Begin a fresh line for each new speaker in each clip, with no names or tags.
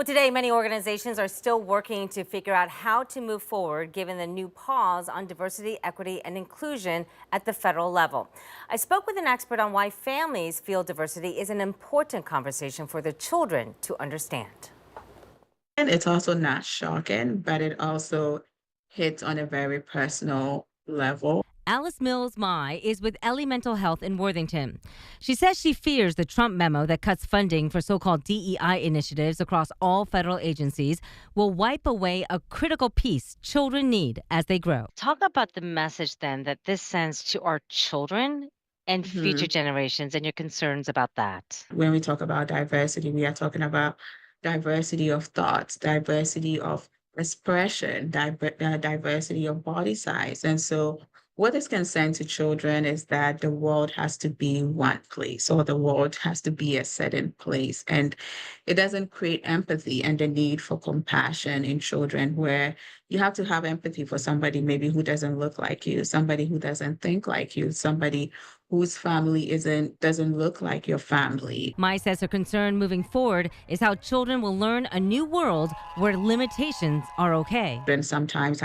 Well, today, many organizations are still working to figure out how to move forward given the new pause on diversity, equity, and inclusion at the federal level. I spoke with an expert on why families feel diversity is an important conversation for their children to understand.
And it's also not shocking, but it also hits on a very personal level.
Alice Mills Mai is with Ellie Mental Health in Worthington. She says she fears the Trump memo that cuts funding for so-called DEI initiatives across all federal agencies will wipe away a critical piece children need as they grow. Talk about the message then that this sends to our children and future
Mhm.
generations and your concerns about that.
When we talk about diversity, we are talking about diversity of thoughts, diversity of expression, diversity of body size. And so, what is concerned to children is that the world has to be one place, or the world has to be a certain place. And it doesn't create empathy and the need for compassion in children, where you have to have empathy for somebody maybe who doesn't look like you, somebody who doesn't think like you, somebody whose family doesn't look like your family.
Mai says her concern moving forward is how children will learn a new world where limitations are okay.
And sometimes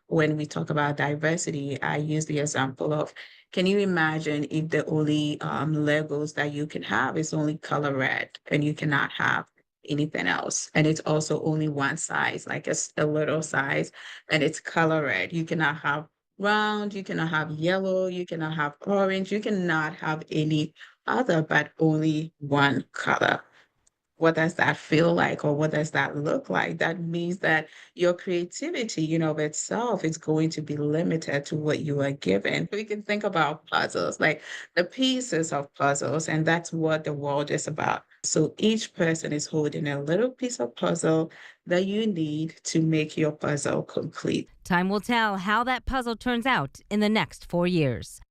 when we talk about diversity, I use the example of, can you imagine if the only Legos that you can have is only color red and you cannot have anything else? And it's also only one size, like a little size, and it's color red. You cannot have round, you cannot have yellow, you cannot have orange, you cannot have any other, but only one color. What does that feel like, or what does that look like? That means that your creativity, of itself is going to be limited to what you are given. We can think about puzzles, like the pieces of puzzles, and that's what the world is about. So each person is holding a little piece of puzzle that you need to make your puzzle complete.
Time will tell how that puzzle turns out in the next 4 years.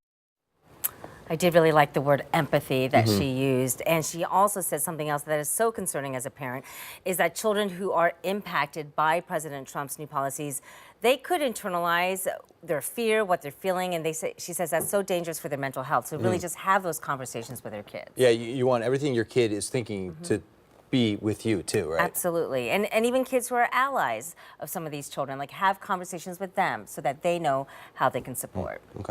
I did really like the word empathy that she used. And she also said something else that is so concerning as a parent is that children who are impacted by President Trump's new policies, they could internalize their fear, what they're feeling. And she says that's so dangerous for their mental health. So really just have those conversations with their kids.
Yeah, you want everything your kid is thinking to be with you too, right?
Absolutely. And even kids who are allies of some of these children, like have conversations with them so that they know how they can support.
Okay.